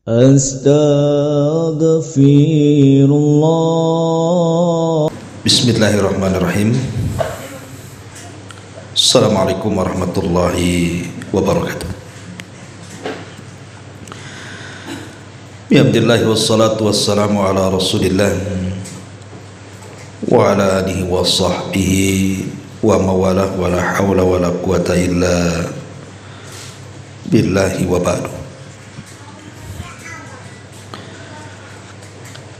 Astaghfirullah. Bismillahirrahmanirrahim. Assalamualaikum warahmatullahi wabarakatuh. Alhamdulillah wassalatu wassalamu ala Rasulillah wa ala alihi wa sahbihi wa mawalah wa la hawla wa la quwata illa billahi wa ba'du.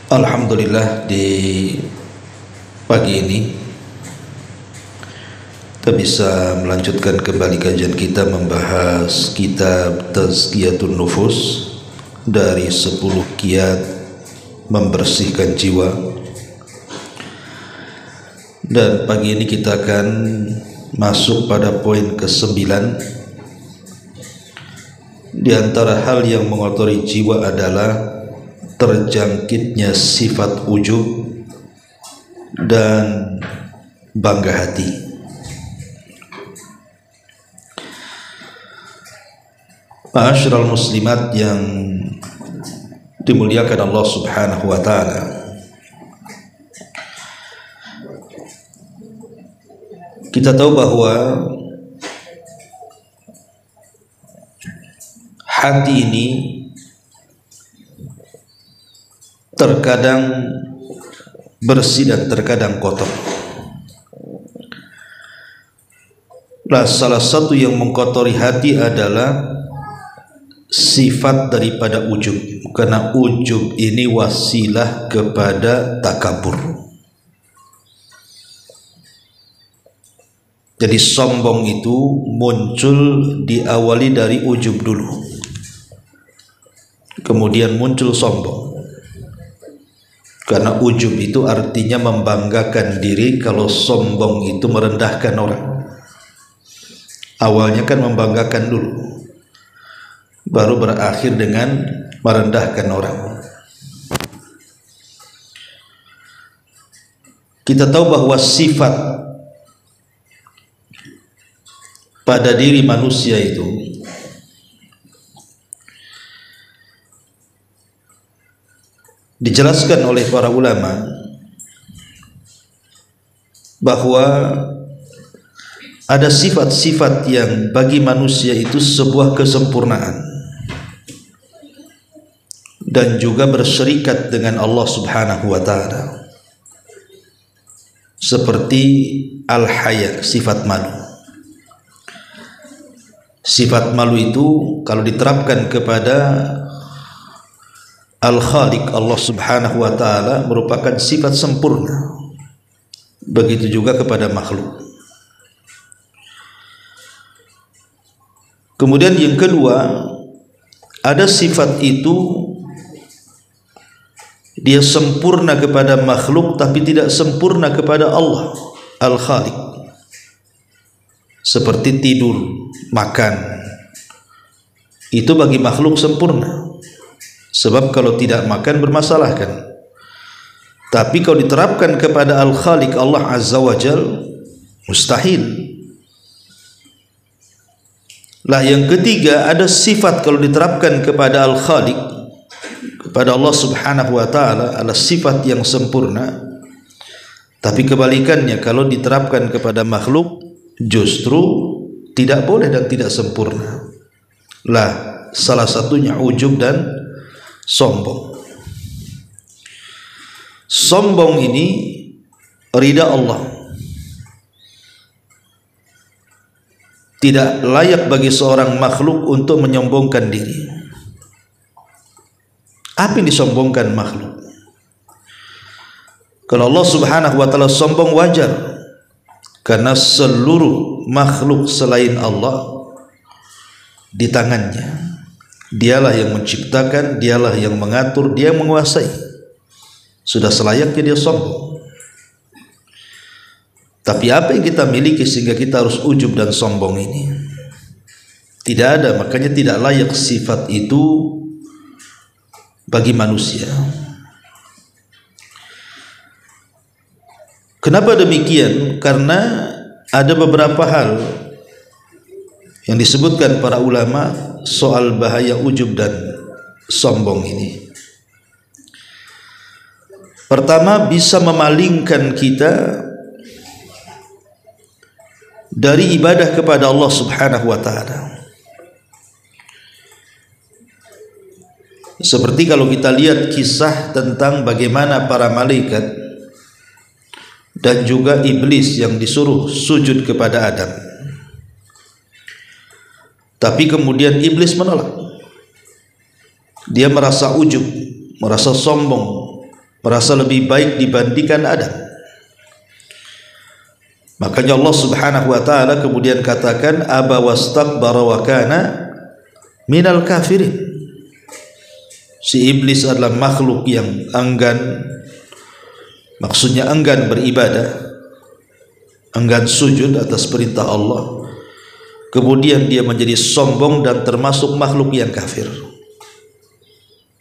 Alhamdulillah, di pagi ini kita bisa melanjutkan kembali kajian kita membahas kitab Tazkiyatun Nufus dari 10 kiat membersihkan jiwa. Dan pagi ini kita akan masuk pada poin ke-9. Di antara hal yang mengotori jiwa adalah terjangkitnya sifat ujub dan bangga hati. Ma'asyiral muslimat yang dimuliakan Allah Subhanahu wa ta'ala, kita tahu bahwa hati ini terkadang bersih dan terkadang kotor. Nah, salah satu yang mengkotori hati adalah sifat daripada ujub, karena ujub ini wasilah kepada takabur. Jadi sombong itu muncul diawali dari ujub dulu, kemudian muncul sombong. Karena ujub itu artinya membanggakan diri, kalau sombong itu merendahkan orang. Awalnya kan membanggakan dulu, baru berakhir dengan merendahkan orang. Kita tahu bahwa sifat pada diri manusia itu dijelaskan oleh para ulama bahwa ada sifat-sifat yang bagi manusia itu sebuah kesempurnaan dan juga berserikat dengan Allah Subhanahu wa ta'ala, seperti al-haya, sifat malu. Sifat malu itu kalau diterapkan kepada Al-Khaliq, Allah Subhanahu wa ta'ala, merupakan sifat sempurna. Begitu juga kepada makhluk. Kemudian yang kedua, ada sifat itu dia sempurna kepada makhluk tapi tidak sempurna kepada Allah Al-Khaliq. Seperti tidur, makan, itu bagi makhluk sempurna. Sebab kalau tidak makan bermasalah kan. Tapi kalau diterapkan kepada Al-Khaliq, Allah Azza wa Jal, mustahil. Lah yang ketiga, ada sifat kalau diterapkan kepada Al-Khaliq, kepada Allah Subhanahu wa ta'ala, adalah sifat yang sempurna. Tapi kebalikannya, kalau diterapkan kepada makhluk, justru tidak boleh dan tidak sempurna. Lah salah satunya ujub dan sombong. Sombong ini ridha Allah. Tidak layak bagi seorang makhluk untuk menyombongkan diri. Apa yang disombongkan makhluk? Kalau Allah Subhanahu wa ta'ala sombong wajar, karena seluruh makhluk selain Allah di tangannya. Dialah yang menciptakan, dialah yang mengatur, dia yang menguasai. Sudah selayaknya dia sombong. Tapi apa yang kita miliki sehingga kita harus ujub dan sombong ini? Tidak ada, makanya tidak layak sifat itu bagi manusia. Kenapa demikian? Karena ada beberapa hal yang disebutkan para ulama soal bahaya ujub dan sombong ini? Pertama, bisa memalingkan kita dari ibadah kepada Allah Subhanahu wa taala. Seperti kalau kita lihat kisah tentang bagaimana para malaikat dan juga iblis yang disuruh sujud kepada Adam, tapi kemudian iblis menolak. Dia merasa ujub, merasa sombong, merasa lebih baik dibandingkan Adam. Makanya Allah Subhanahu wa taala kemudian katakan aba wastakbara wa kana minal kafirin. Si iblis adalah makhluk yang enggan, maksudnya enggan beribadah, enggan sujud atas perintah Allah. Kemudian dia menjadi sombong dan termasuk makhluk yang kafir.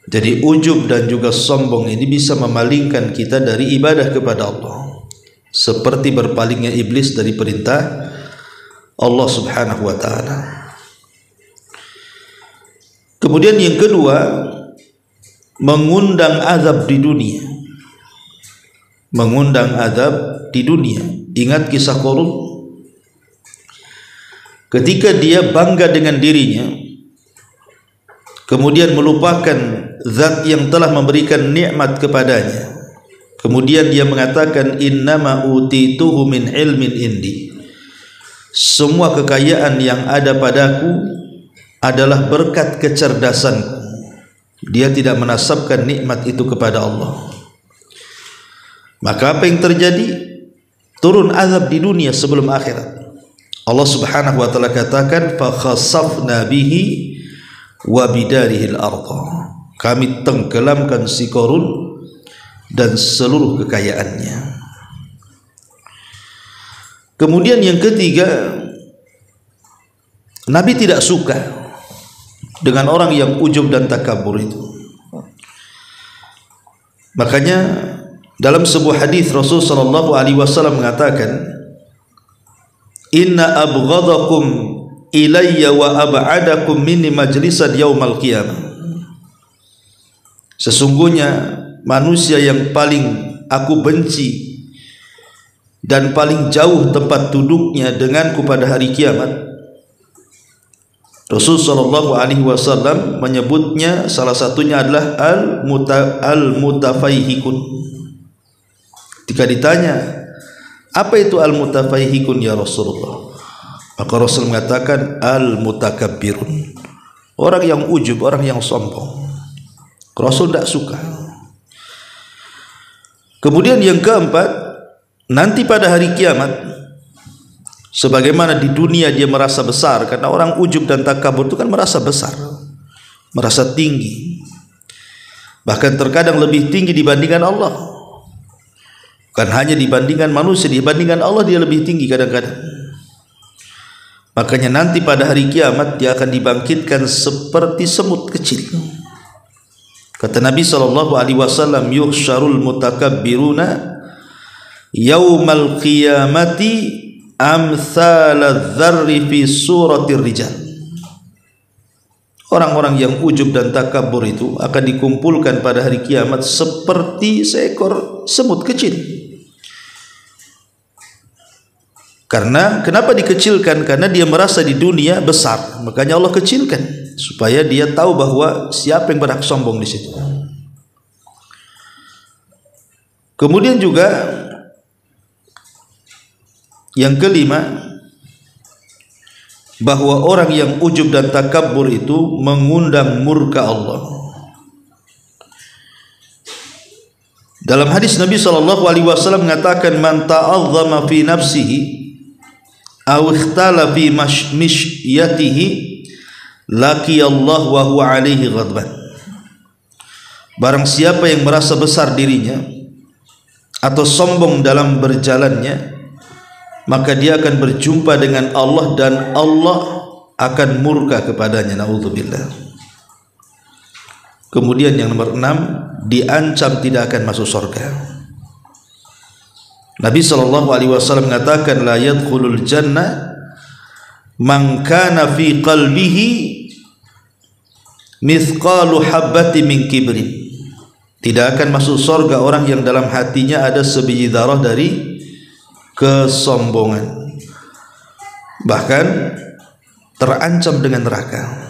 Jadi ujub dan juga sombong ini bisa memalingkan kita dari ibadah kepada Allah, seperti berpalingnya iblis dari perintah Allah Subhanahu wa taala. Kemudian yang kedua, mengundang azab di dunia. Mengundang azab di dunia. Ingat kisah Qarun? Ketika dia bangga dengan dirinya, kemudian melupakan zat yang telah memberikan nikmat kepadanya, kemudian dia mengatakan innama utituhu min ilmin indi, semua kekayaan yang ada padaku adalah berkat kecerdasanku. Dia tidak menasabkan nikmat itu kepada Allah. Maka apa yang terjadi? Turun azab di dunia sebelum akhirat. Allah Subhanahu wa taala katakan fa khasafna bihi wa bidarihil ardh. Kami tenggelamkan si Qarun dan seluruh kekayaannya. Kemudian yang ketiga, Nabi tidak suka dengan orang yang ujub dan takabur itu. Makanya dalam sebuah hadis Rasul sallallahu alaihi wasallam mengatakan, inna abghadakum ilayya wa ab'adakum minni majlisan yaumal qiyamah. Sesungguhnya manusia yang paling aku benci dan paling jauh tempat duduknya denganku pada hari kiamat, Rasul sallallahu alaihi wasallam menyebutnya, salah satunya adalah al-mutafaihikun. Ketika ditanya, apa itu al-mutafaihikun ya Rasulullah? Maka Rasul mengatakan al-mutakabbirun. Orang yang ujub, orang yang sombong. Rasul tidak suka. Kemudian yang keempat, nanti pada hari kiamat, sebagaimana di dunia dia merasa besar, karena orang ujub dan takabur itu kan merasa besar, merasa tinggi, bahkan terkadang lebih tinggi dibandingkan Allah. Bukan hanya dibandingkan manusia, dibandingkan Allah dia lebih tinggi kadang-kadang. Makanya nanti pada hari kiamat dia akan dibangkitkan seperti semut kecil. Kata Nabi SAW, yuhsyarul mutakabbiruna yaumal qiyamati amthal dzarri fi suratir rijal. Orang-orang yang ujub dan takabur itu akan dikumpulkan pada hari kiamat seperti seekor semut kecil. Karena kenapa dikecilkan? Karena dia merasa di dunia besar, makanya Allah kecilkan supaya dia tahu bahwa siapa yang berhak sombong di situ. Kemudian juga yang kelima, bahwa orang yang ujub dan takabur itu mengundang murka Allah. Dalam hadis Nabi SAW mengatakan, man ta'azzama fi nafsihi aw ikhtala fi mishyatihi laqiyallah wa huwa alaihi ghadban. Barang siapa yang merasa besar dirinya atau sombong dalam berjalannya, maka dia akan berjumpa dengan Allah dan Allah akan murka kepadanya. Na'udzubillah. Kemudian yang nomor 6, diancam tidak akan masuk surga. Nabi SAW mengatakan, la yadkhulul jannah man kana fi qalbihi mithqalu habbati min kibrin. Tidak akan masuk surga orang yang dalam hatinya ada sebiji darah dari kesombongan, bahkan terancam dengan neraka.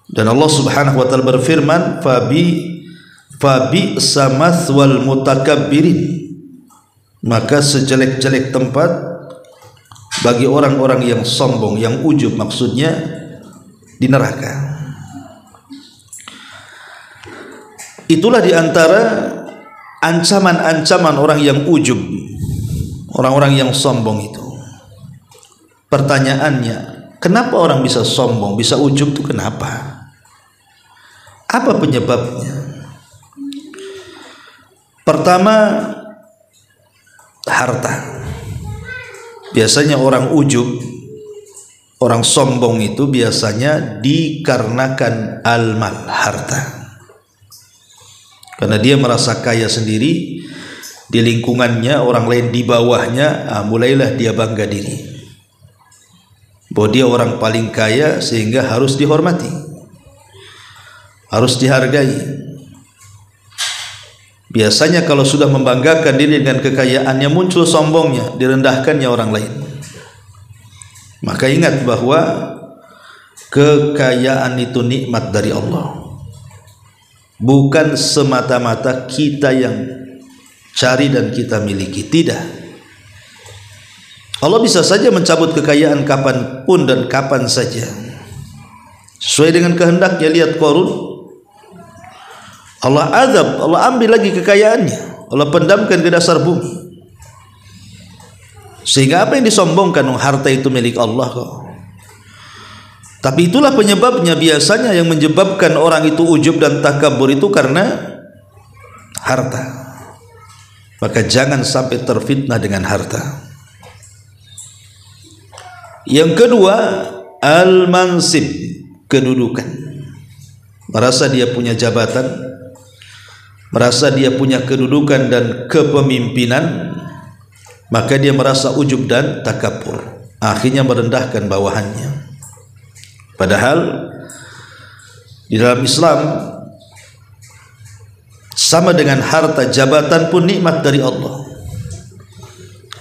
Dan Allah Subhanahu wa taala berfirman, fabi samathwal mutakabbirin, maka sejelek-jelek tempat bagi orang-orang yang sombong, yang ujub, maksudnya di neraka. Itulah diantara ancaman-ancaman orang yang ujub, orang-orang yang sombong itu. Pertanyaannya, kenapa orang bisa sombong, bisa ujub itu kenapa? Apa penyebabnya? Pertama, harta. Biasanya orang ujub, orang sombong itu biasanya dikarenakan al-mal, harta. Karena dia merasa kaya sendiri, di lingkungannya orang lain di bawahnya, mulailah dia bangga diri bahwa dia orang paling kaya, sehingga harus dihormati, harus dihargai. Biasanya kalau sudah membanggakan diri dengan kekayaannya, muncul sombongnya, direndahkannya orang lain. Maka ingat bahwa kekayaan itu nikmat dari Allah, bukan semata-mata kita yang cari dan kita miliki. Tidak. Allah bisa saja mencabut kekayaan kapanpun dan kapan saja, sesuai dengan kehendaknya. Lihat Qarun, Allah azab, Allah ambil lagi kekayaannya, Allah pendamkan ke dasar bumi. Sehingga apa yang disombongkan, harta itu milik Allah kok. Tapi itulah penyebabnya, biasanya yang menyebabkan orang itu ujub dan takabur itu karena harta. Maka jangan sampai terfitnah dengan harta. Yang kedua, al-mansib, kedudukan. Merasa dia punya jabatan, merasa dia punya kedudukan dan kepemimpinan, maka dia merasa ujub dan takabur, akhirnya merendahkan bawahannya. Padahal di dalam Islam, sama dengan harta, jabatan pun nikmat dari Allah.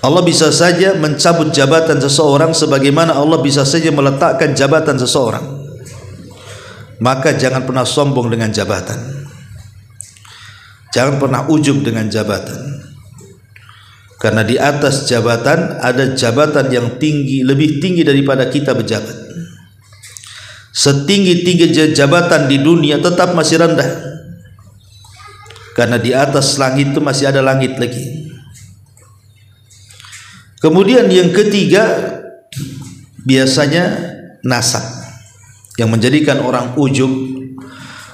Allah bisa saja mencabut jabatan seseorang, sebagaimana Allah bisa saja meletakkan jabatan seseorang. Maka jangan pernah sombong dengan jabatan, jangan pernah ujub dengan jabatan. Karena di atas jabatan ada jabatan yang tinggi, lebih tinggi daripada kita berjabat. Setinggi-tinggi jabatan di dunia tetap masih rendah, karena di atas langit itu masih ada langit lagi. Kemudian yang ketiga, biasanya nasab. Yang menjadikan orang ujub,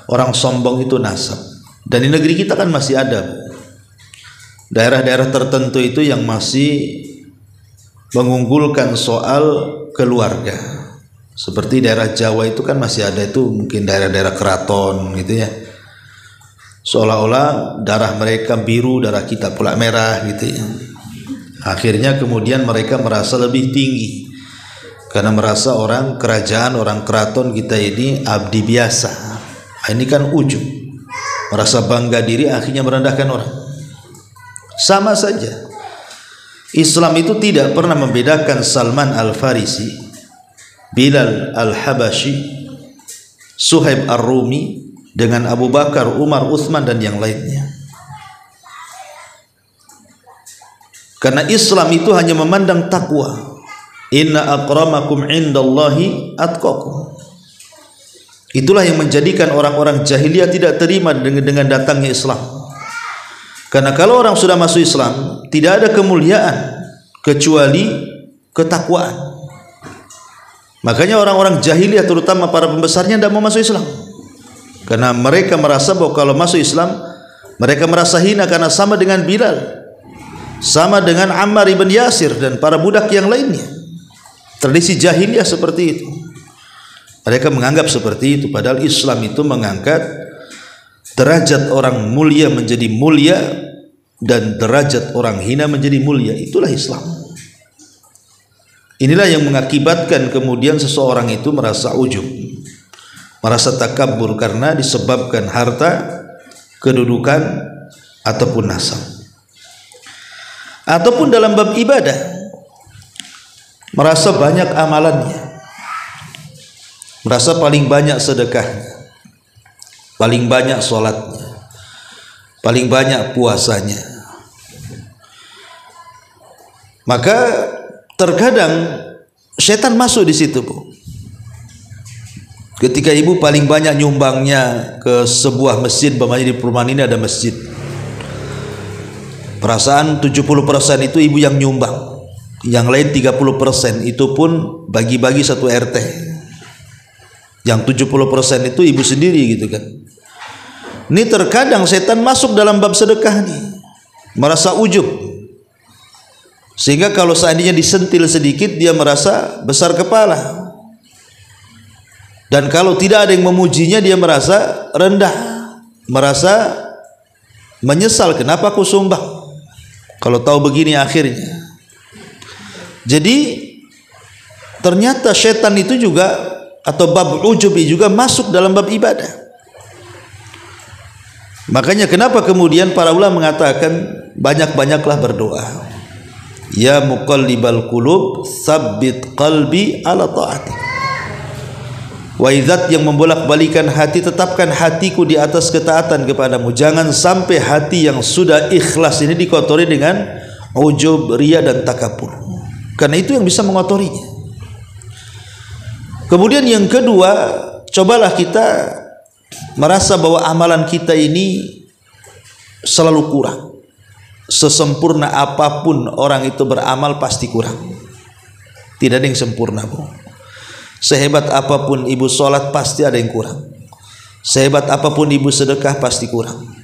orang sombong itu nasab. Dan di negeri kita kan masih ada daerah-daerah tertentu itu yang masih mengunggulkan soal keluarga. Seperti daerah Jawa itu kan masih ada, itu mungkin daerah-daerah keraton gitu ya. Seolah-olah darah mereka biru, darah kita pula merah gitu ya. Akhirnya kemudian mereka merasa lebih tinggi, karena merasa orang kerajaan, orang keraton kita ini abdi biasa. Ini kan ujub, merasa bangga diri, akhirnya merendahkan orang. Sama saja, Islam itu tidak pernah membedakan Salman Al-Farisi, Bilal Al-Habashi, Suhaib Ar-Rumi dengan Abu Bakar, Umar, Uthman dan yang lainnya. Karena Islam itu hanya memandang takwa. Inna akramakum indallahi atqakum. Itulah yang menjadikan orang-orang jahiliyah tidak terima dengan datangnya Islam. Karena kalau orang sudah masuk Islam, tidak ada kemuliaan kecuali ketakwaan. Makanya orang-orang jahiliyah, terutama para pembesarnya, tidak mau masuk Islam, karena mereka merasa bahwa kalau masuk Islam mereka merasa hina, karena sama dengan Bilal, sama dengan Ammar ibn Yasir dan para budak yang lainnya. Tradisi jahiliyah seperti itu. Mereka menganggap seperti itu, padahal Islam itu mengangkat derajat orang mulia menjadi mulia dan derajat orang hina menjadi mulia. Itulah Islam. Inilah yang mengakibatkan kemudian seseorang itu merasa ujub, merasa takabur karena disebabkan harta, kedudukan, ataupun nasab. Ataupun dalam bab ibadah, merasa banyak amalannya, merasa paling banyak sedekahnya, paling banyak sholatnya, paling banyak puasanya. Maka terkadang setan masuk di situ, Bu. Ketika ibu paling banyak nyumbangnya ke sebuah masjid, umpamanya di perumahan ini ada masjid, perasaan 70% itu ibu yang nyumbang, yang lain 30% itu pun bagi-bagi satu RT, yang 70% itu ibu sendiri gitu kan. Ini terkadang setan masuk dalam bab sedekah nih, merasa ujub, sehingga kalau seandainya disentil sedikit dia merasa besar kepala, dan kalau tidak ada yang memujinya dia merasa rendah, merasa menyesal, kenapa aku sumbang kalau tahu begini akhirnya. Jadi ternyata setan itu juga, atau bab ujubi juga masuk dalam bab ibadah. Makanya kenapa kemudian para ulama mengatakan banyak-banyaklah berdoa. Ya muqallibal qulub, tsabbit qalbi ala ta'atik. Wahai zat yang membolak-balikan hati, tetapkan hatiku di atas ketaatan kepadamu. Jangan sampai hati yang sudah ikhlas ini dikotori dengan ujub, riya, dan takabur, karena itu yang bisa mengotorinya. Kemudian yang kedua, cobalah kita merasa bahwa amalan kita ini selalu kurang. Sesempurna apapun orang itu beramal pasti kurang. Tidak ada yang sempurna, Bu. Sehebat apapun ibu sholat pasti ada yang kurang. Sehebat apapun ibu sedekah pasti kurang.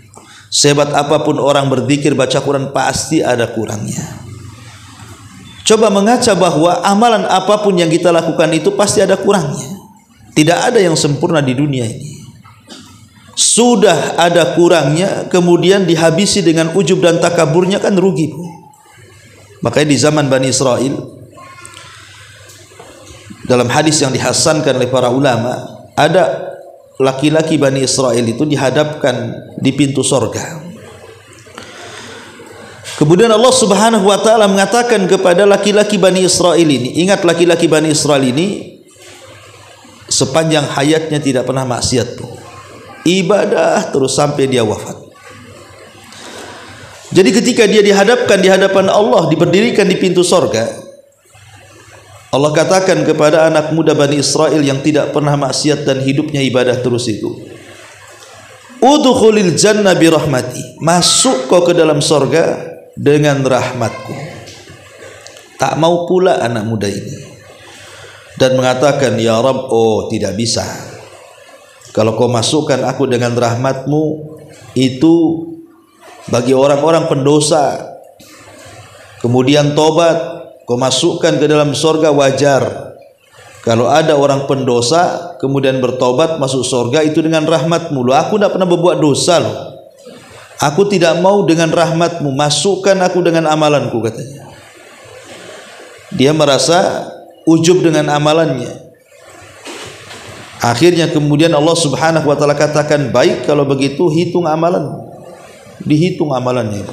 Sehebat apapun orang berzikir baca Quran pasti ada kurangnya. Coba mengaca bahwa amalan apapun yang kita lakukan itu pasti ada kurangnya. Tidak ada yang sempurna di dunia ini. Sudah ada kurangnya kemudian dihabisi dengan ujub dan takaburnya, kan rugi, Bu. Makanya di zaman Bani Israel, dalam hadis yang dihasankan oleh para ulama, ada laki-laki Bani Israel itu dihadapkan di pintu sorga. Kemudian Allah Subhanahu wa ta'ala mengatakan kepada laki-laki Bani Israel ini, ingat laki-laki Bani Israel ini sepanjang hayatnya tidak pernah maksiat, ibadah terus sampai dia wafat. Jadi ketika dia dihadapkan di hadapan Allah, diberdirikan di pintu sorga, Allah katakan kepada anak muda Bani Israel yang tidak pernah maksiat dan hidupnya ibadah terus itu, udkhulil jannah bi rahmati, masuk kau ke dalam sorga dengan rahmatku. Tak mau pula anak muda ini dan mengatakan, ya Rabb, oh tidak bisa, kalau kau masukkan aku dengan rahmatmu itu bagi orang-orang pendosa kemudian tobat, kau masukkan ke dalam sorga wajar. Kalau ada orang pendosa kemudian bertobat masuk sorga itu dengan rahmatmu. Loh, aku tidak pernah berbuat dosa loh. Aku tidak mau dengan rahmatmu, masukkan aku dengan amalanku, katanya. Dia merasa ujub dengan amalannya. Akhirnya kemudian Allah Subhanahu wa ta'ala katakan, baik kalau begitu hitung amalan. Dihitung amalannya.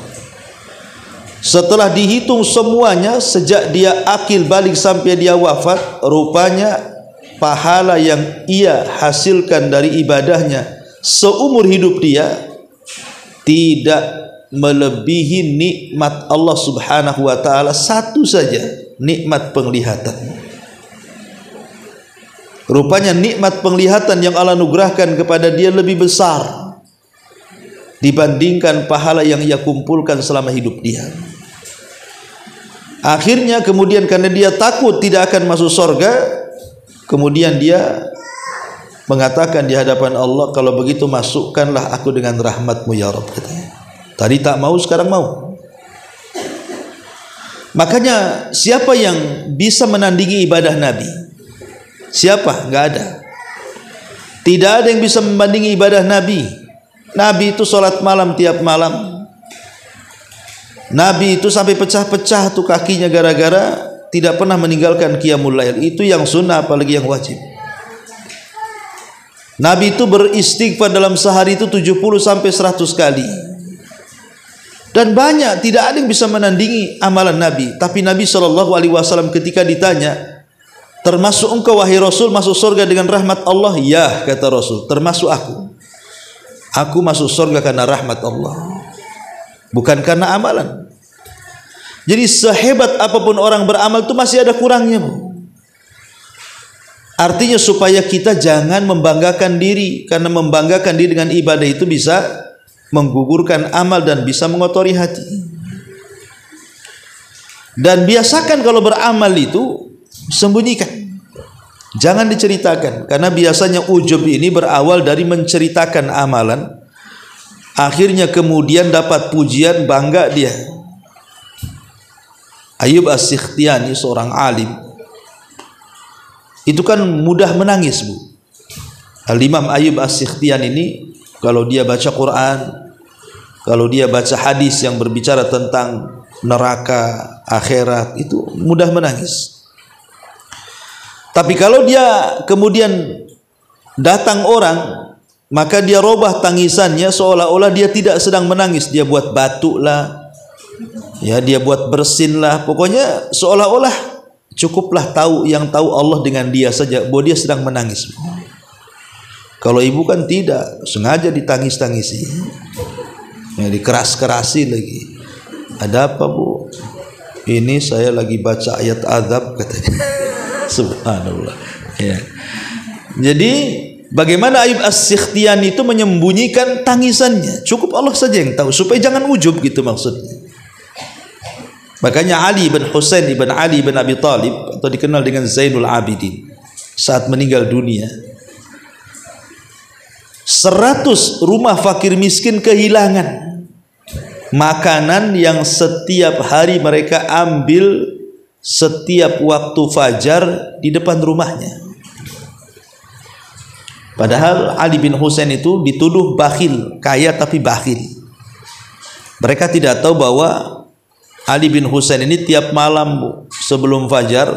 Setelah dihitung semuanya, sejak dia akil balik sampai dia wafat, rupanya pahala yang ia hasilkan dari ibadahnya seumur hidup dia tidak melebihi nikmat Allah Subhanahu wa ta'ala satu saja, nikmat penglihatan. Rupanya nikmat penglihatan yang Allah anugerahkan kepada dia lebih besar dibandingkan pahala yang ia kumpulkan selama hidup dia. Akhirnya kemudian karena dia takut tidak akan masuk surga, kemudian dia mengatakan di hadapan Allah, kalau begitu masukkanlah aku dengan rahmatmu ya Rabb, katanya. Tadi tak mau, sekarang mau. Makanya siapa yang bisa menandingi ibadah Nabi? Siapa? Nggak ada. Tidak ada yang bisa membandingi ibadah Nabi. Nabi itu sholat malam tiap malam. Nabi itu sampai pecah-pecah tuh kakinya gara-gara tidak pernah meninggalkan qiyamul lail. Itu yang sunnah, apalagi yang wajib. Nabi itu beristighfar dalam sehari itu 70 sampai 100 kali. Dan banyak, tidak ada yang bisa menandingi amalan Nabi. Tapi Nabi SAW ketika ditanya, termasuk engkau wahai Rasul masuk surga dengan rahmat Allah? Ya, kata Rasul, termasuk aku. Aku masuk surga karena rahmat Allah, bukan karena amalan. Jadi sehebat apapun orang beramal itu masih ada kurangnya, Bu. Artinya supaya kita jangan membanggakan diri, karena membanggakan diri dengan ibadah itu bisa menggugurkan amal dan bisa mengotori hati. Dan biasakan kalau beramal itu sembunyikan, jangan diceritakan, karena biasanya ujub ini berawal dari menceritakan amalan, akhirnya kemudian dapat pujian, bangga dia. Ayub As-Sikhtiyani seorang alim itu kan mudah menangis, Bu. Al-Imam Ayub As-Sikhtiyani ini kalau dia baca Quran, kalau dia baca hadis yang berbicara tentang neraka, akhirat, itu mudah menangis. Tapi kalau dia kemudian datang orang, maka dia robah tangisannya seolah-olah dia tidak sedang menangis. Dia buat batuk lah, ya, dia buat bersin lah, pokoknya seolah-olah cukuplah tahu yang tahu Allah dengan dia saja bahwa dia sedang menangis. Kalau ibu kan tidak, sengaja ditangis-tangisi, ya, dikeras-kerasi lagi. Ada apa, Bu? Ini saya lagi baca ayat azab, katanya. Subhanallah. Ya. Jadi bagaimana Ayub As-Sikhtiyani itu menyembunyikan tangisannya? Cukup Allah saja yang tahu, supaya jangan ujub gitu maksudnya. Makanya Ali bin Husain bin Ali bin Abi Thalib, atau dikenal dengan Zainul Abidin, saat meninggal dunia 100 rumah fakir miskin kehilangan makanan yang setiap hari mereka ambil setiap waktu fajar di depan rumahnya. Padahal Ali bin Husain itu dituduh bakhil, kaya tapi bakhil. Mereka tidak tahu bahwa Ali bin Husain ini tiap malam, Bu, sebelum fajar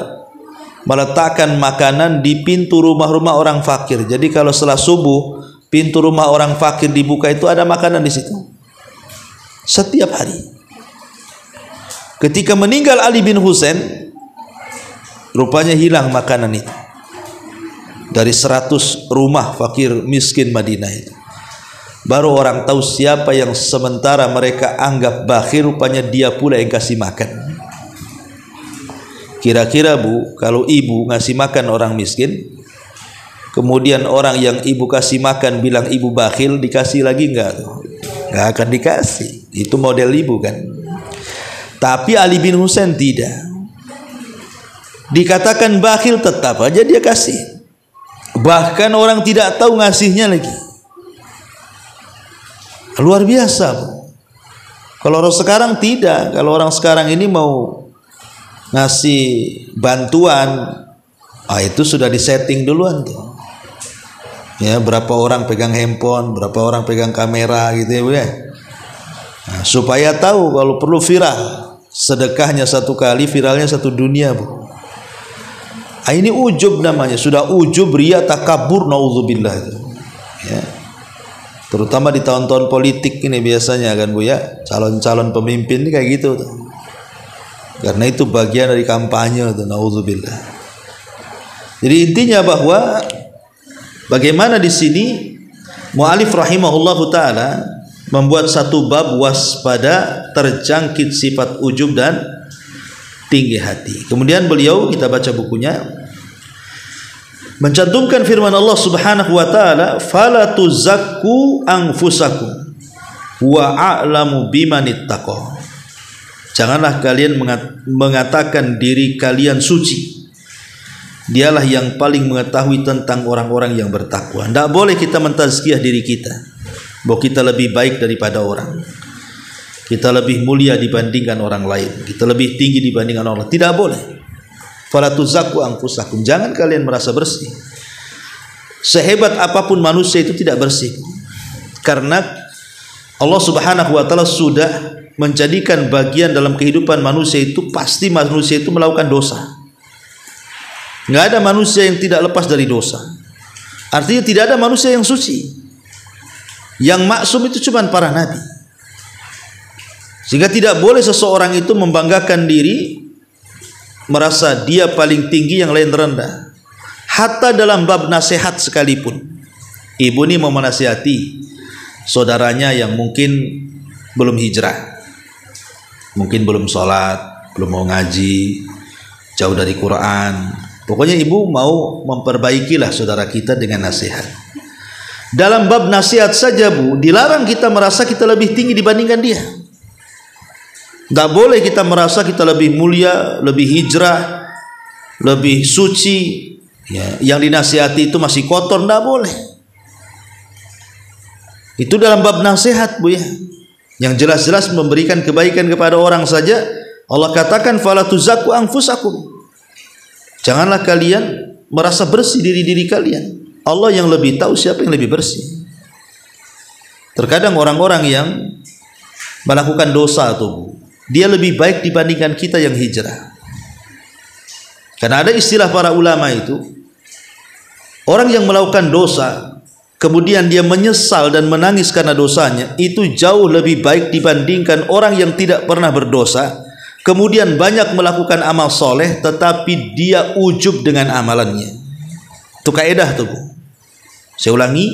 meletakkan makanan di pintu rumah-rumah orang fakir. Jadi kalau setelah subuh pintu rumah orang fakir dibuka, itu ada makanan di situ setiap hari. Ketika meninggal Ali bin Husain, rupanya hilang makanan itu dari 100 rumah fakir miskin Madinah itu. Baru orang tahu siapa yang sementara mereka anggap bakhil, rupanya dia pula yang kasih makan. Kira-kira, Bu, kalau ibu ngasih makan orang miskin, kemudian orang yang ibu kasih makan bilang ibu bakhil, dikasih lagi enggak? Enggak akan dikasih. Itu model ibu kan. Tapi Ali bin Husain tidak. Dikatakan bakhil tetap aja dia kasih. Bahkan orang tidak tahu ngasihnya lagi. Luar biasa, Bu. Kalau orang sekarang tidak. Kalau orang sekarang ini mau ngasih bantuan, itu sudah disetting duluan tuh. Ya, berapa orang pegang handphone, berapa orang pegang kamera gitu ya, Bu ya. Nah, supaya tahu kalau perlu viral. Sedekahnya 1 kali, viralnya 1 dunia, Bu. Ini ujub namanya. Sudah ujub, riya, takabur, naudzubillah itu. Ya. Terutama di tahun-tahun politik ini biasanya kan, Bu ya, calon-calon pemimpin ini kayak gitu tuh. Karena itu bagian dari kampanye tuh, naudzubillah. Jadi intinya bahwa bagaimana di sini mu'alif rahimahullahu taala membuat satu bab waspada terjangkit sifat ujub dan tinggi hati. Kemudian beliau, kita baca bukunya, mencantumkan firman Allah Subhanahu wa taala, fala tuzakku anfusakum wa a'lamu bimanittaqo. Janganlah kalian mengatakan diri kalian suci. Dialah yang paling mengetahui tentang orang-orang yang bertakwa. Tidak boleh kita mentazkiyah diri kita bahwa kita lebih baik daripada orang, kita lebih mulia dibandingkan orang lain, kita lebih tinggi dibandingkan orang lain. Tidak boleh. Fala tuzakku anfusakum. Jangan kalian merasa bersih. Sehebat apapun manusia itu tidak bersih. Karena Allah Subhanahu wa taala sudah menjadikan bagian dalam kehidupan manusia itu, pasti manusia itu melakukan dosa. Enggak ada manusia yang tidak lepas dari dosa. Artinya tidak ada manusia yang suci. Yang maksum itu cuma para nabi. Sehingga tidak boleh seseorang itu membanggakan diri, merasa dia paling tinggi, yang lain rendah. Hatta dalam bab nasihat sekalipun, ibu ini mau menasihati saudaranya yang mungkin belum hijrah, mungkin belum sholat, belum mau ngaji, jauh dari Quran. Pokoknya ibu mau memperbaikilah saudara kita dengan nasihat. Dalam bab nasihat saja, Bu, dilarang kita merasa kita lebih tinggi dibandingkan dia. Tidak boleh kita merasa kita lebih mulia, lebih hijrah, lebih suci. Ya, yang dinasihati itu masih kotor, tidak boleh. Itu dalam bab nasihat, Bu, ya. Yang jelas-jelas memberikan kebaikan kepada orang saja. Allah katakan, fala tuzakku anfusakum. Janganlah kalian merasa bersih diri-diri kalian. Allah yang lebih tahu siapa yang lebih bersih. Terkadang orang-orang yang melakukan dosa tuh, dia lebih baik dibandingkan kita yang hijrah. Karena ada istilah para ulama itu, orang yang melakukan dosa kemudian dia menyesal dan menangis karena dosanya, itu jauh lebih baik dibandingkan orang yang tidak pernah berdosa kemudian banyak melakukan amal soleh tetapi dia ujub dengan amalannya. Itu kaidah tuh, Bu. Saya ulangi,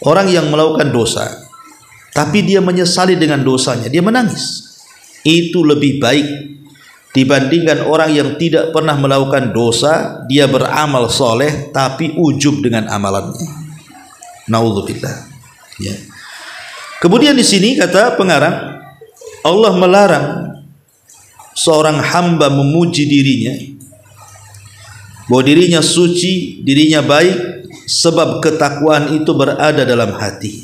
orang yang melakukan dosa tapi dia menyesali dengan dosanya, dia menangis, itu lebih baik dibandingkan orang yang tidak pernah melakukan dosa, dia beramal soleh tapi ujub dengan amalannya. Naudzubillah. Ya. Kemudian di sini kata pengarang, Allah melarang seorang hamba memuji dirinya, bahwa dirinya suci, dirinya baik, sebab ketakwaan itu berada dalam hati.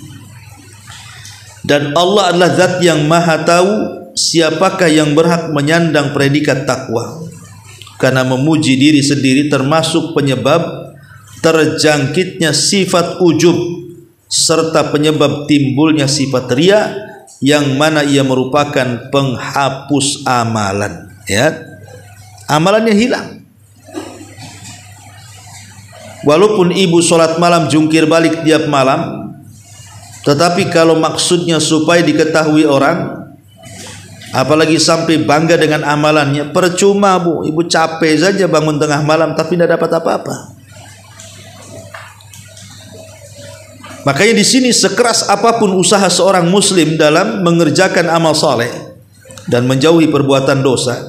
Dan Allah adalah zat yang maha tahu siapakah yang berhak menyandang predikat takwa. Karena memuji diri sendiri termasuk penyebab terjangkitnya sifat ujub serta penyebab timbulnya sifat riya, yang mana ia merupakan penghapus amalan. Ya, amalannya hilang. Walaupun ibu sholat malam jungkir balik tiap malam, tetapi kalau maksudnya supaya diketahui orang, apalagi sampai bangga dengan amalannya, percuma, Bu. Ibu capek saja bangun tengah malam tapi tidak dapat apa-apa. Makanya di sini sekeras apapun usaha seorang muslim dalam mengerjakan amal saleh dan menjauhi perbuatan dosa,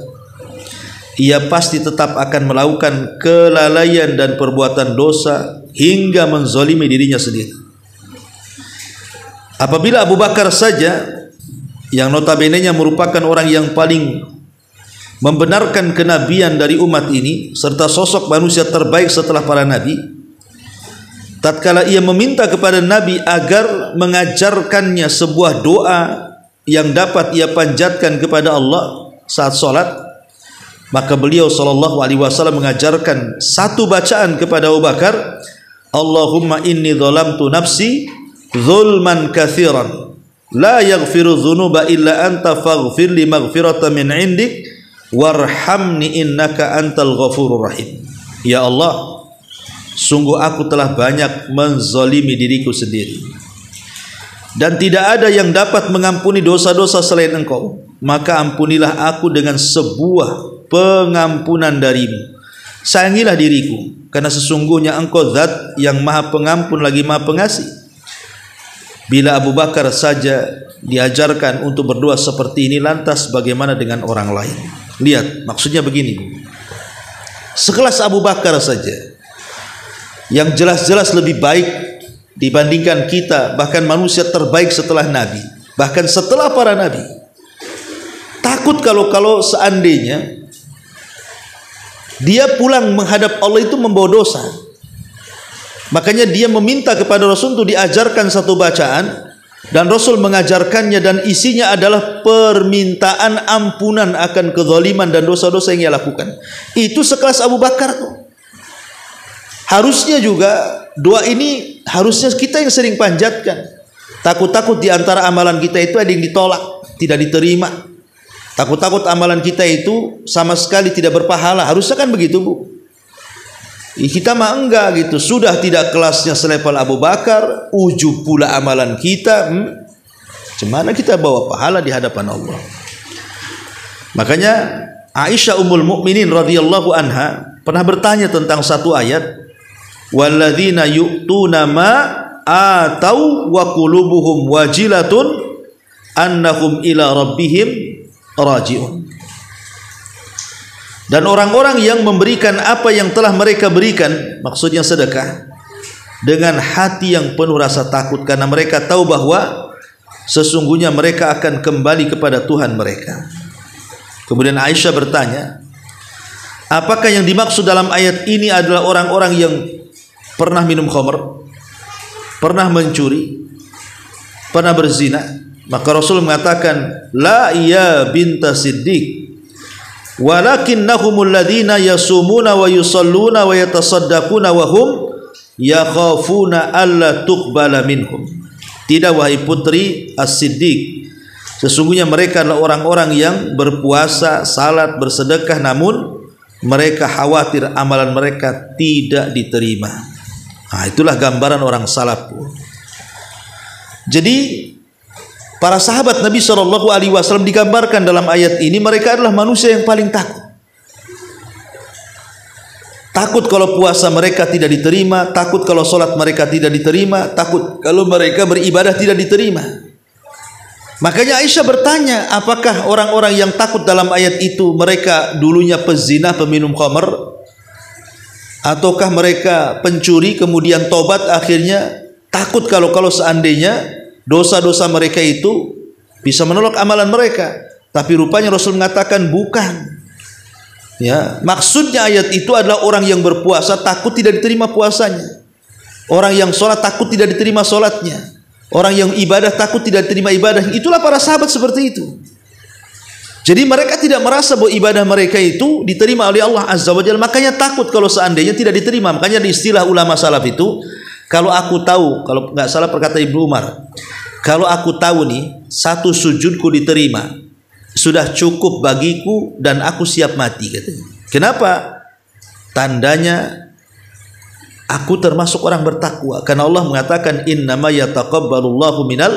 ia pasti tetap akan melakukan kelalaian dan perbuatan dosa hingga menzalimi dirinya sendiri. Apabila Abu Bakar saja, yang notabene-nya merupakan orang yang paling membenarkan kenabian dari umat ini serta sosok manusia terbaik setelah para nabi, tatkala ia meminta kepada Nabi agar mengajarkannya sebuah doa yang dapat ia panjatkan kepada Allah saat sholat, maka beliau sallallahu alaihi wasallam mengajarkan satu bacaan kepada Abu Bakar, Allahumma inni zalamtu nafsi zulman katsiran la yaghfiru dzunuba illa anta faghfir li maghfiratan min indik warhamni innaka antal ghafurur rahim. Ya Allah, sungguh aku telah banyak menzalimi diriku sendiri dan tidak ada yang dapat mengampuni dosa-dosa selain Engkau, maka ampunilah aku dengan sebuah pengampunan darimu. Sayangilah diriku, karena sesungguhnya Engkau zat yang maha pengampun lagi maha pengasih. Bila Abu Bakar saja diajarkan untuk berdoa seperti ini, lantas bagaimana dengan orang lain? Lihat, maksudnya begini, sekelas Abu Bakar saja yang jelas-jelas lebih baik dibandingkan kita, bahkan manusia terbaik setelah Nabi, bahkan setelah para Nabi, takut kalau seandainya dia pulang menghadap Allah itu membawa dosa. Makanya dia meminta kepada Rasul untuk diajarkan satu bacaan, dan Rasul mengajarkannya, dan isinya adalah permintaan ampunan akan kezaliman dan dosa-dosa yang ia lakukan. Itu sekelas Abu Bakar tuh. Harusnya juga doa ini harusnya kita yang sering panjatkan. Takut-takut di antara amalan kita itu ada yang ditolak, tidak diterima. Takut-takut amalan kita itu sama sekali tidak berpahala. Harusnya kan begitu, Bu. Kita mah enggak gitu. Sudah tidak kelasnya selevel Abu Bakar, ujub pula amalan kita. Cemana kita bawa pahala di hadapan Allah. Makanya Aisyah Ummul Mukminin radhiyallahu anha pernah bertanya tentang satu ayat, walladzina yu'tuna ma atau wa qulubuhum wajilatun annahum ila rabbihim raji'un. Dan orang-orang yang memberikan apa yang telah mereka berikan, maksudnya sedekah, dengan hati yang penuh rasa takut karena mereka tahu bahwa sesungguhnya mereka akan kembali kepada Tuhan mereka. Kemudian Aisyah bertanya, apakah yang dimaksud dalam ayat ini adalah orang-orang yang pernah minum khamr, pernah mencuri, pernah berzina? Maka Rasul mengatakan, la ya binta Siddiq, walakinnahumul ladzina yasumuna wa yusalluna wa yatasaddaquna wa hum yakhafuna alla tuqbala minhum. Tidak, wahai putri As-Siddiq, sesungguhnya mereka adalah orang-orang yang berpuasa, salat, bersedekah, namun mereka khawatir amalan mereka tidak diterima. Nah, itulah gambaran orang salaf. Jadi para sahabat Nabi SAW digambarkan dalam ayat ini, mereka adalah manusia yang paling takut. Takut kalau puasa mereka tidak diterima, takut kalau sholat mereka tidak diterima, takut kalau mereka beribadah tidak diterima. Makanya Aisyah bertanya, apakah orang-orang yang takut dalam ayat itu mereka dulunya pezina, peminum khamr, ataukah mereka pencuri kemudian tobat akhirnya takut kalau seandainya dosa-dosa mereka itu bisa menolak amalan mereka. Tapi rupanya Rasul mengatakan bukan. Ya, maksudnya ayat itu adalah orang yang berpuasa takut tidak diterima puasanya. Orang yang sholat takut tidak diterima sholatnya. Orang yang ibadah takut tidak diterima ibadah. Itulah para sahabat seperti itu. Jadi mereka tidak merasa bahwa ibadah mereka itu diterima oleh Allah Azza wa Jalla. Makanya takut kalau seandainya tidak diterima. Makanya di istilah ulama salaf itu, kalau aku tahu, kalau nggak salah perkata Ibnu Umar, kalau aku tahu nih satu sujudku diterima, sudah cukup bagiku dan aku siap mati, katanya. Kenapa? Tandanya aku termasuk orang bertakwa, karena Allah mengatakan innama yataqabbalullahu minal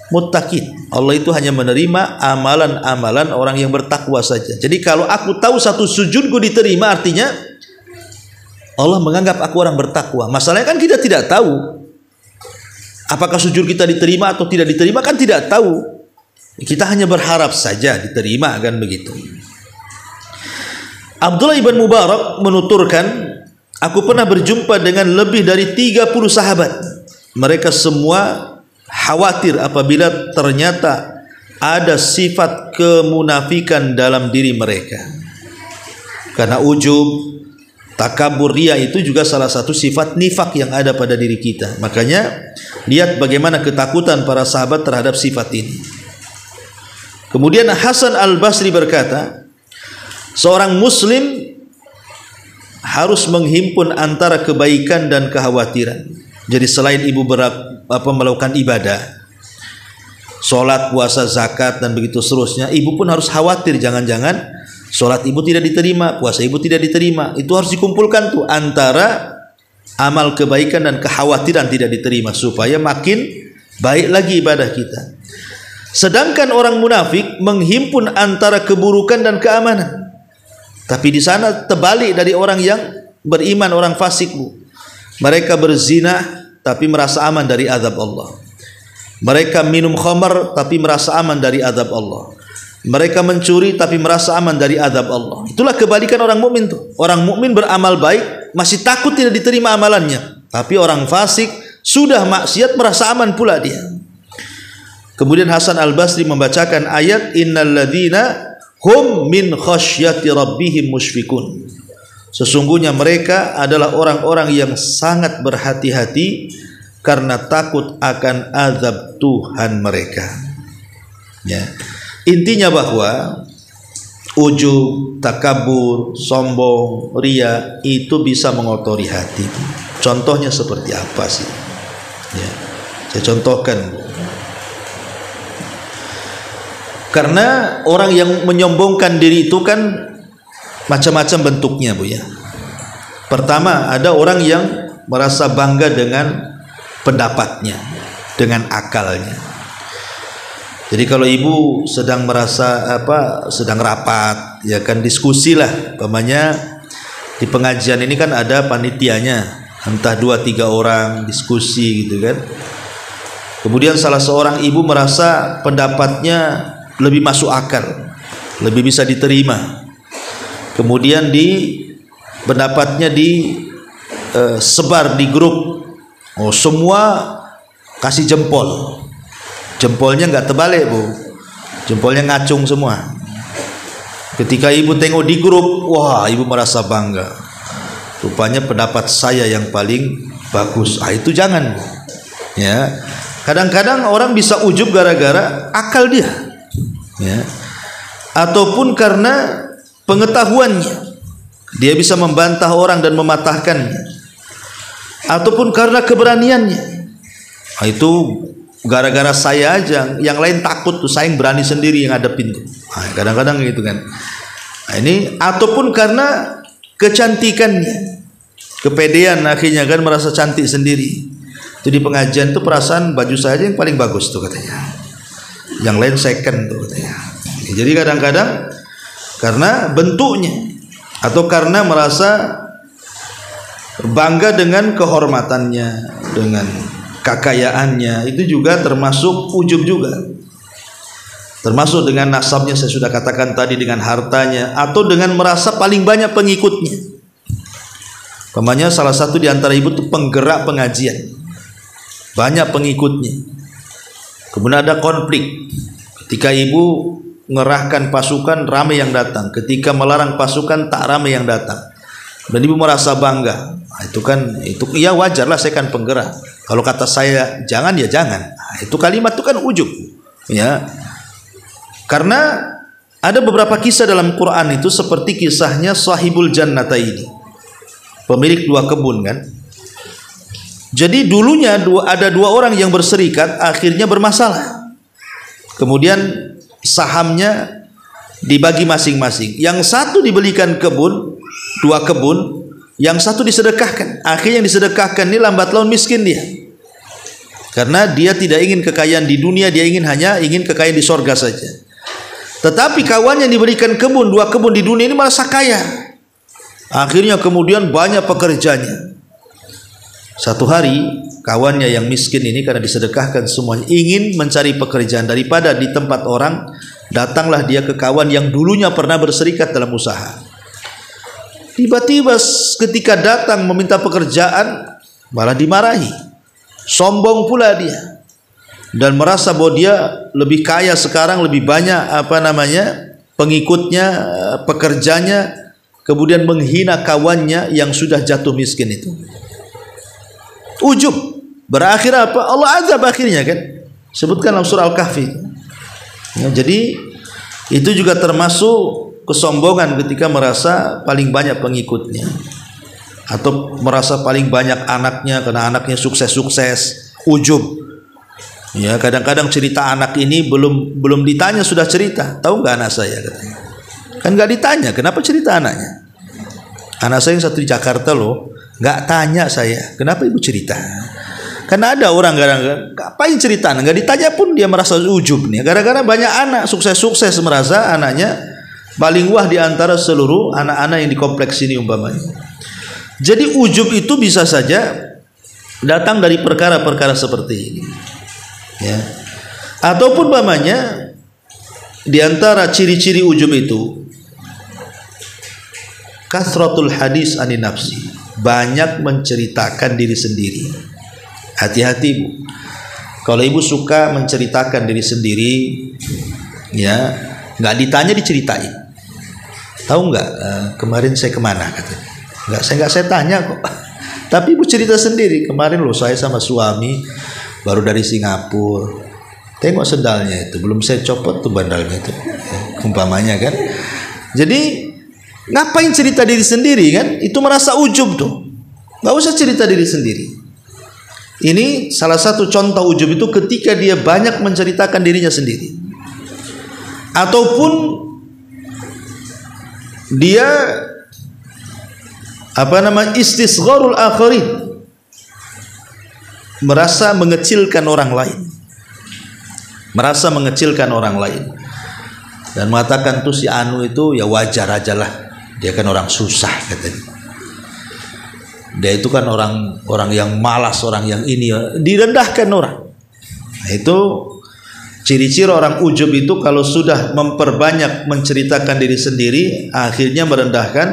muttaqin. Allah itu hanya menerima amalan-amalan orang yang bertakwa saja. Jadi kalau aku tahu satu sujudku diterima, artinya Allah menganggap aku orang bertakwa. Masalahnya kan kita tidak tahu apakah sujud kita diterima atau tidak diterima, kan tidak tahu. Kita hanya berharap saja diterima, kan begitu. Abdullah ibn Mubarak menuturkan, aku pernah berjumpa dengan lebih dari 30 sahabat. Mereka semua khawatir apabila ternyata ada sifat kemunafikan dalam diri mereka. Karena ujub, takabur, riya itu juga salah satu sifat nifak yang ada pada diri kita. Makanya lihat bagaimana ketakutan para sahabat terhadap sifat ini. Kemudian Hasan Al-Basri berkata, seorang muslim harus menghimpun antara kebaikan dan kekhawatiran. Jadi selain ibu melakukan ibadah, sholat, puasa, zakat, dan begitu seterusnya, ibu pun harus khawatir jangan-jangan sholat ibu tidak diterima, puasa ibu tidak diterima. Itu harus dikumpulkan tuh antara amal kebaikan dan kekhawatiran tidak diterima, supaya makin baik lagi ibadah kita. Sedangkan orang munafik menghimpun antara keburukan dan keamanan. Tapi di sana terbalik dari orang yang beriman, orang fasik, Bu. Mereka berzina tapi merasa aman dari azab Allah. Mereka minum khamar tapi merasa aman dari azab Allah. Mereka mencuri tapi merasa aman dari azab Allah. Itulah kebalikan orang mukmin tuh. Orang mukmin beramal baik masih takut tidak diterima amalannya. Tapi orang fasik sudah maksiat merasa aman pula dia. Kemudian Hasan Al-Basri membacakan ayat innal ladzina hum min khasyati rabbihim musyfikun. Sesungguhnya mereka adalah orang-orang yang sangat berhati-hati karena takut akan azab Tuhan mereka. Ya. Intinya bahwa ujub, takabur, sombong, riya itu bisa mengotori hati. Contohnya seperti apa sih? Ya. Saya contohkan. Karena orang yang menyombongkan diri itu kan macam-macam bentuknya, Bu, ya. Pertama, ada orang yang merasa bangga dengan pendapatnya, dengan akalnya. Jadi kalau ibu sedang merasa sedang rapat, ya kan, diskusi lah, umpamanya di pengajian ini kan ada panitianya, entah 2-3 orang diskusi gitu kan. Kemudian salah seorang ibu merasa pendapatnya lebih masuk akal, lebih bisa diterima. Kemudian pendapatnya sebar di grup. Oh, semua kasih jempol. Jempolnya nggak terbalik, Bu. Jempolnya ngacung semua. Ketika ibu tengok di grup, wah, ibu merasa bangga. Rupanya pendapat saya yang paling bagus. Itu jangan, Bu. Ya. Kadang-kadang orang bisa ujub gara-gara akal dia, ya, ataupun karena pengetahuannya, dia bisa membantah orang dan mematahkannya, ataupun karena keberaniannya. Itu gara-gara saya aja, yang lain takut tuh, saya yang berani sendiri yang hadapin tuh. Kadang-kadang gitu kan. Ini ataupun karena kecantikannya, kepedean, akhirnya kan merasa cantik sendiri. Itu di pengajian tuh perasaan baju saya aja yang paling bagus tuh katanya, yang lain second tuh katanya. Jadi kadang-kadang karena bentuknya atau karena merasa bangga dengan kehormatannya, dengan kekayaannya, itu juga termasuk ujub juga. Termasuk dengan nasabnya, saya sudah katakan tadi, dengan hartanya, atau dengan merasa paling banyak pengikutnya. Umpamanya salah satu di antara ibu itu penggerak pengajian, banyak pengikutnya. Kemudian ada konflik. Ketika ibu mengerahkan pasukan, ramai yang datang. Ketika melarang pasukan, tak ramai yang datang. Dan ibu merasa bangga. Itu ya wajarlah, saya kan penggerak. Kalau kata saya jangan, ya jangan. Itu kalimat itu kan ujub, ya. Karena ada beberapa kisah dalam Quran itu, seperti kisahnya Sahibul Jannata ini, pemilik 2 kebun kan. Jadi dulunya ada 2 orang yang berserikat, akhirnya bermasalah. Kemudian sahamnya dibagi masing-masing. Yang satu dibelikan kebun, 2 kebun, yang satu disedekahkan. Akhirnya yang disedekahkan ini lambat laun miskin dia. Karena dia tidak ingin kekayaan di dunia, dia hanya ingin kekayaan di sorga saja. Tetapi kawannya yang diberikan kebun, 2 kebun di dunia ini merasa kaya. Akhirnya kemudian banyak pekerjanya. Satu hari kawannya yang miskin ini, karena disedekahkan semuanya, ingin mencari pekerjaan. Daripada di tempat orang, datanglah dia ke kawan yang dulunya pernah berserikat dalam usaha. Tiba-tiba ketika datang meminta pekerjaan, malah dimarahi. Sombong pula dia, dan merasa bahwa dia lebih kaya sekarang, lebih banyak pengikutnya, pekerjanya. Kemudian menghina kawannya yang sudah jatuh miskin itu. Ujub. Berakhir apa? Allah azab akhirnya kan. Sebutkan dalam surah Al-Kahfi. Ya, jadi itu juga termasuk kesombongan ketika merasa paling banyak pengikutnya, atau merasa paling banyak anaknya karena anaknya sukses-sukses. Ujub. Ya, kadang-kadang cerita anak ini belum ditanya sudah cerita. Tahu nggak anak saya katanya? Kan nggak ditanya, kenapa cerita anaknya? Anak saya yang satu di Jakarta loh, nggak tanya saya, kenapa ibu cerita? Karena ada orang kadang-kadang, ngapain cerita? Nggak ditanya pun dia merasa ujub nih. Gara-gara banyak anak sukses-sukses, merasa anaknya paling wah di antara seluruh anak-anak yang di kompleks ini umpamanya. Jadi ujub itu bisa saja datang dari perkara-perkara seperti ini, ya. Ataupun umpamanya di antara ciri-ciri ujub itu kasratul hadis anin nafsi, banyak menceritakan diri sendiri. Hati-hati Bu, kalau ibu suka menceritakan diri sendiri, ya, nggak ditanya diceritain. Tahu nggak kemarin saya kemana katanya? Nggak saya tanya kok. Tapi ibu cerita sendiri, kemarin loh saya sama suami baru dari Singapura. Tengok sendalnya itu, belum saya copot tuh bandalnya itu, ya, umpamanya kan. Jadi ngapain cerita diri sendiri kan? Itu merasa ujub tuh. Nggak usah cerita diri sendiri. Ini salah satu contoh ujub itu ketika dia banyak menceritakan dirinya sendiri. Ataupun dia istisgharul akharin, merasa mengecilkan orang lain, dan mengatakan tuh si anu itu ya wajar aja lah, dia kan orang susah katanya, dia itu kan orang yang malas, orang yang ini, direndahkan orang. Nah, itu ciri-ciri orang ujub itu kalau sudah memperbanyak menceritakan diri sendiri, akhirnya merendahkan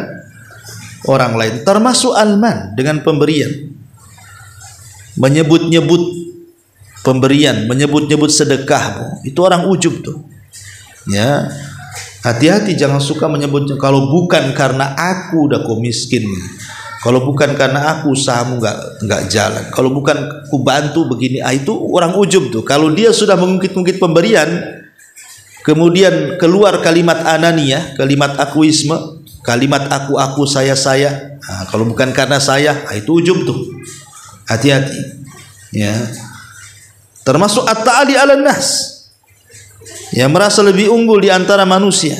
orang lain. Termasuk alman, dengan pemberian, menyebut-nyebut pemberian, menyebut-nyebut sedekah, itu orang ujub tuh. Ya, hati-hati, jangan suka menyebutnya. Kalau bukan karena aku udah kau miskin, kalau bukan karena aku usahamu nggak jalan, kalau bukan aku bantu begini, itu orang ujub tuh. Kalau dia sudah mengungkit-ungkit pemberian, kemudian keluar kalimat ananiyah, kalimat akuisme, kalimat aku saya, nah, kalau bukan karena saya, itu ujub tuh. Hati-hati, ya. Termasuk at-ta'ali 'alan nas, yang merasa lebih unggul di antara manusia,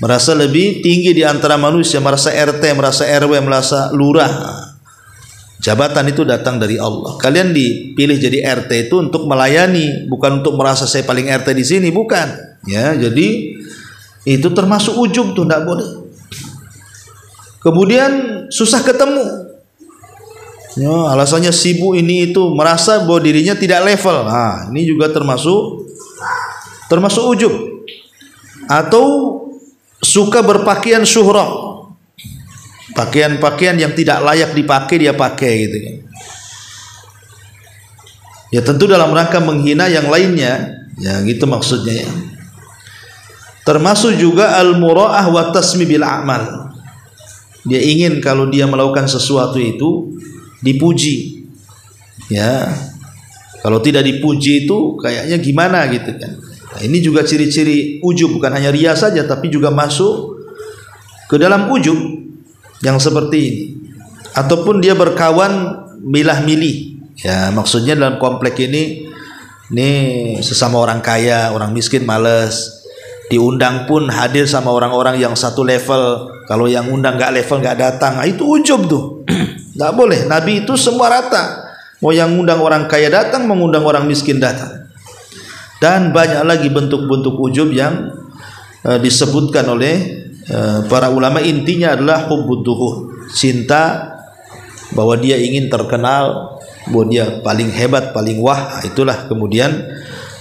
merasa lebih tinggi di antara manusia, merasa RT, merasa RW, merasa lurah. Jabatan itu datang dari Allah. Kalian dipilih jadi RT itu untuk melayani, bukan untuk merasa saya paling RT di sini, bukan. Ya, jadi itu termasuk ujub tuh, tidak boleh. Kemudian susah ketemu. Ya, alasannya sibuk ini itu, merasa bahwa dirinya tidak level. Nah, ini juga termasuk ujub. Atau suka berpakaian syuhrah, pakaian-pakaian yang tidak layak dipakai dia pakai gitu kan. Ya tentu dalam rangka menghina yang lainnya, ya gitu maksudnya ya. Termasuk juga al-mura'ah wa tasmi bil a'mal. Dia ingin kalau dia melakukan sesuatu itu dipuji. Ya. Kalau tidak dipuji itu kayaknya gimana gitu kan. Nah, ini juga ciri-ciri ujub, bukan hanya ria saja tapi juga masuk ke dalam ujub yang seperti ini. Ataupun dia berkawan milah-milih. Ya, maksudnya dalam komplek ini sesama orang kaya, orang miskin males. Diundang pun hadir sama orang-orang yang satu level. Kalau yang undang nggak level nggak datang. Nah, itu ujub tuh. Nggak boleh. Nabi itu semua rata. Mau yang undang orang kaya datang, mengundang orang miskin datang. Dan banyak lagi bentuk-bentuk ujub yang disebutkan oleh para ulama. Intinya adalah hubbud duhur, cinta bahwa dia ingin terkenal, bahwa dia paling hebat, paling wah. Itulah kemudian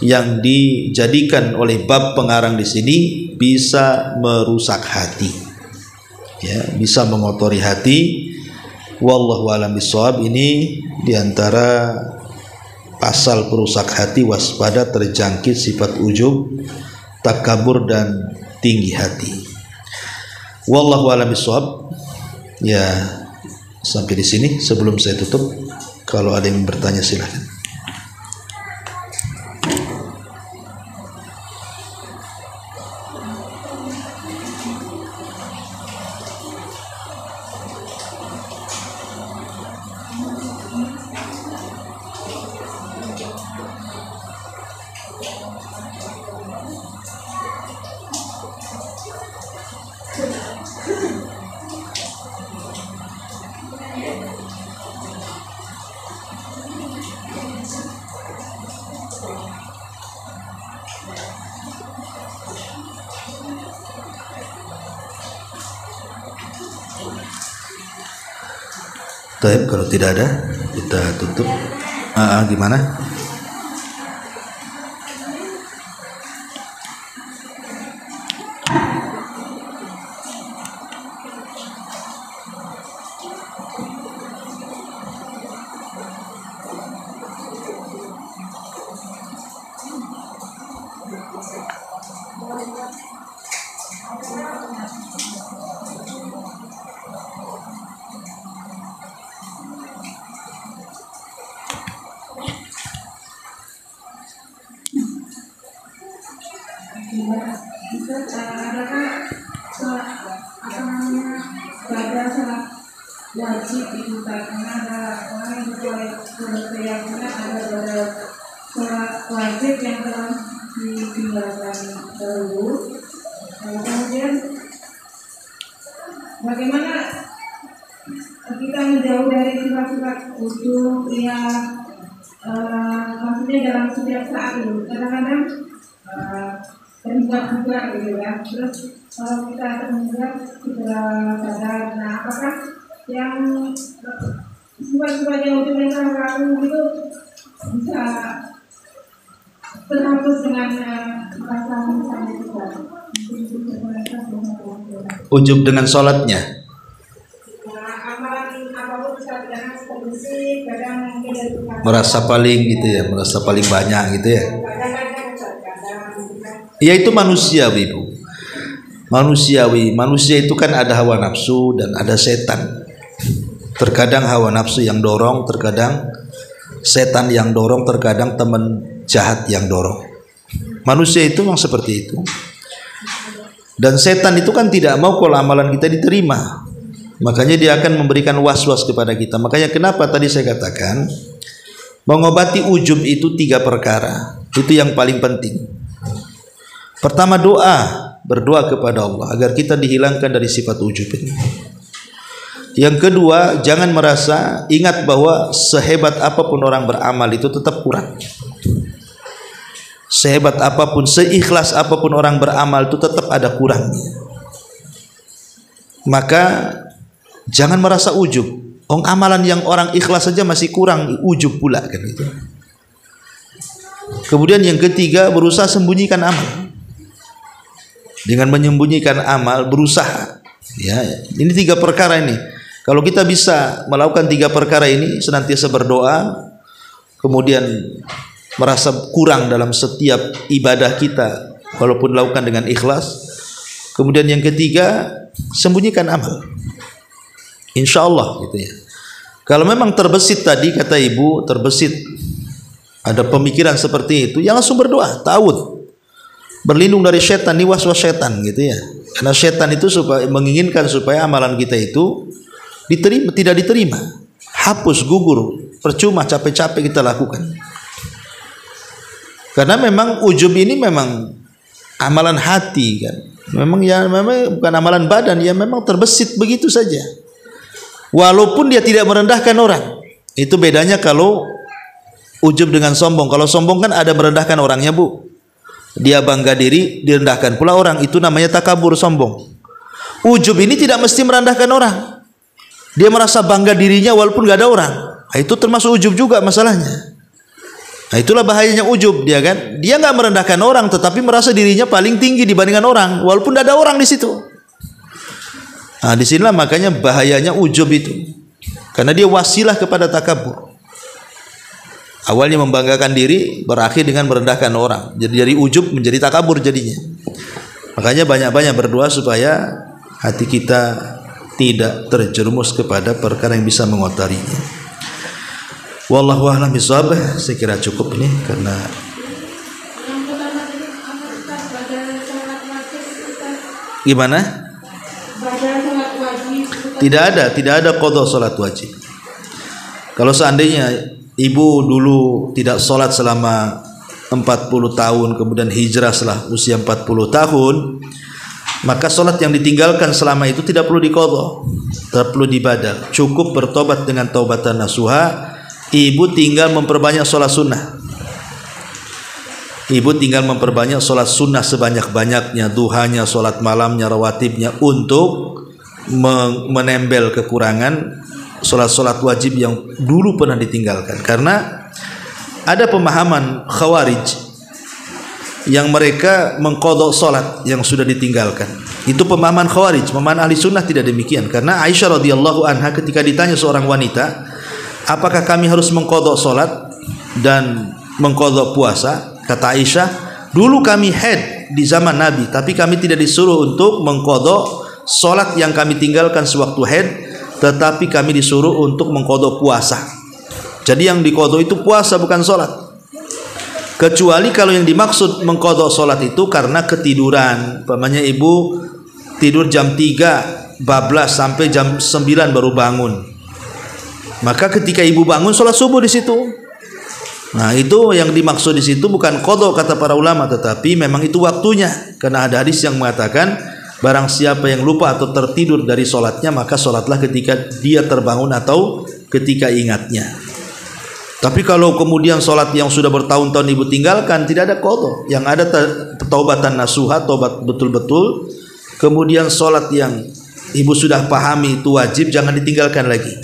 yang dijadikan oleh bab pengarang di sini bisa merusak hati, ya, bisa mengotori hati. Wallahu a'lam bishawab. Ini diantara pasal perusak hati, waspada terjangkit sifat ujub, takabur dan tinggi hati. Wallahu a'lam bishawab. Ya, sampai di sini. Sebelum saya tutup, kalau ada yang bertanya silahkan. Taib, kalau tidak ada kita tutup. Gimana? Wajib itu karena ada orang yang berkeyakinan ada sholat wajib yang telah ditinggalkan dahulu. Kemudian bagaimana jauh dari sifat-sifat ujub yang maksudnya dalam setiap saat itu kadang-kadang terlibat-libat gitu ya. Terus kalau kita terlibat kita sadar. Nah, apakah yang sifat-sifat yang ujub yang terlalu gitu bisa terhapus dengan rasa misalnya kita ujub dengan sholatnya. Merasa paling gitu ya, merasa paling banyak gitu ya. Ya itu manusiawi, Bu. Manusiawi. Manusia itu kan ada hawa nafsu dan ada setan. Terkadang hawa nafsu yang dorong, terkadang setan yang dorong, terkadang teman jahat yang dorong. Manusia itu memang seperti itu. Dan setan itu kan tidak mau kalau amalan kita diterima. Makanya dia akan memberikan was-was kepada kita. Makanya kenapa tadi saya katakan mengobati ujub itu 3 perkara. Itu yang paling penting. Pertama, doa, berdoa kepada Allah agar kita dihilangkan dari sifat ujub ini. Yang kedua, jangan merasa, ingat bahwa sehebat apapun orang beramal itu tetap kurang. Sehebat apapun, seikhlas apapun orang beramal itu tetap ada kurangnya. Maka jangan merasa ujub. Amalan yang orang ikhlas saja masih kurang, ujub pula kan itu. Kemudian yang ketiga, berusaha sembunyikan amal. Dengan menyembunyikan amal, berusaha. Ya, ini 3 perkara ini. Kalau kita bisa melakukan 3 perkara ini, senantiasa berdoa, kemudian merasa kurang dalam setiap ibadah kita, walaupun dilakukan dengan ikhlas. Kemudian yang ketiga, sembunyikan amal. Insya Allah gitu ya. Kalau memang terbesit tadi kata ibu, terbesit ada pemikiran seperti itu, ya langsung berdoa, ta'awudz, berlindung dari setan, nih was-was setan gitu ya. Karena setan itu menginginkan supaya amalan kita itu diterima, tidak diterima, hapus, gugur, percuma, capek-capek kita lakukan. Karena memang ujub ini memang amalan hati kan. Memang bukan amalan badan, ya memang terbesit begitu saja. Walaupun dia tidak merendahkan orang. Itu bedanya kalau ujub dengan sombong. Kalau sombong kan ada merendahkan orangnya, Bu. Dia bangga diri, direndahkan pula orang. Itu namanya takabur, sombong. Ujub ini tidak mesti merendahkan orang. Dia merasa bangga dirinya walaupun gak ada orang. Nah, itu termasuk ujub juga masalahnya. Nah, itulah bahayanya ujub, dia kan. Dia nggak merendahkan orang, tetapi merasa dirinya paling tinggi dibandingkan orang, walaupun tidak ada orang di situ. Nah, disinilah makanya bahayanya ujub itu, karena dia wasilah kepada takabur. Awalnya membanggakan diri, berakhir dengan merendahkan orang. Jadi dari ujub menjadi takabur jadinya. Makanya banyak-banyak berdoa supaya hati kita tidak terjerumus kepada perkara yang bisa mengotorinya. Wallahu a'lam bishawab. Saya kira cukup nih karena gimana? Tidak ada qada salat wajib. Kalau seandainya ibu dulu tidak salat selama 40 tahun, kemudian hijrah setelah usia 40 tahun, maka salat yang ditinggalkan selama itu tidak perlu diqadha, tidak perlu dibadal. Cukup bertobat dengan taubatan nasuha. Ibu tinggal memperbanyak sholat sunnah. Ibu tinggal memperbanyak sholat sunnah sebanyak-banyaknya, duhanya, sholat malamnya, rawatibnya, untuk menembel kekurangan sholat-sholat wajib yang dulu pernah ditinggalkan. Karena ada pemahaman khawarij yang mereka mengqadha sholat yang sudah ditinggalkan. Itu pemahaman khawarij. Pemahaman ahli sunnah tidak demikian. Karena Aisyah radhiyallahu anha ketika ditanya seorang wanita, apakah kami harus mengqadha salat dan mengqadha puasa? Kata Aisyah, dulu kami haid di zaman Nabi, tapi kami tidak disuruh untuk mengqadha salat yang kami tinggalkan sewaktu haid, tetapi kami disuruh untuk mengqadha puasa. Jadi yang diqadha itu puasa, bukan salat. Kecuali kalau yang dimaksud mengqadha salat itu karena ketiduran. Umpamanya ibu tidur jam 3 bablas sampai jam 9 baru bangun. Maka ketika ibu bangun sholat subuh di situ. Nah, itu yang dimaksud di situ bukan qadha kata para ulama, tetapi memang itu waktunya. Karena ada hadis yang mengatakan Barang siapa yang lupa atau tertidur dari sholatnya, maka sholatlah ketika dia terbangun atau ketika ingatnya. Tapi kalau kemudian sholat yang sudah bertahun-tahun ibu tinggalkan, tidak ada qadha. Yang ada taubatan nasuha, tobat betul-betul. Kemudian sholat yang ibu sudah pahami itu wajib, jangan ditinggalkan lagi.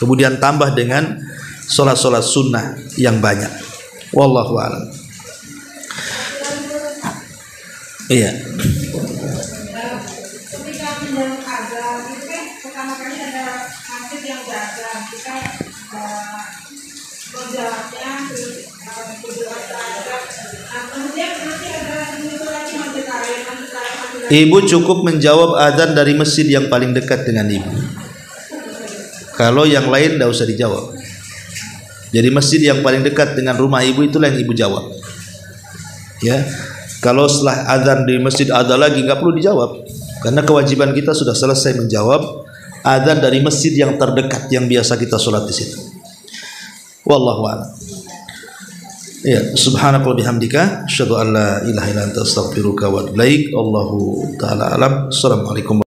Kemudian tambah dengan sholat-sholat sunnah yang banyak. Wallahu a'lam. Iya. Ketika menjelang azan itu kan pertama kali ada masjid yang berada, kita berjalannya terus berdoa terhadap. Kemudian nanti ada itu lagi masjid lain. Ibu cukup menjawab azan dari masjid yang paling dekat dengan ibu. Kalau yang lain tidak usah dijawab. Jadi masjid yang paling dekat dengan rumah ibu itulah yang ibu jawab. Ya. Kalau setelah azan di masjid ada lagi, nggak perlu dijawab, karena kewajiban kita sudah selesai menjawab azan dari masjid yang terdekat yang biasa kita sholat di situ. Wallahu a'lam. Ya, subhanakallahumma bihamdika, asyhadu an la ilaha illa anta astaghfiruka wa atubu ilaik. Allahu taala alam. Assalamualaikum.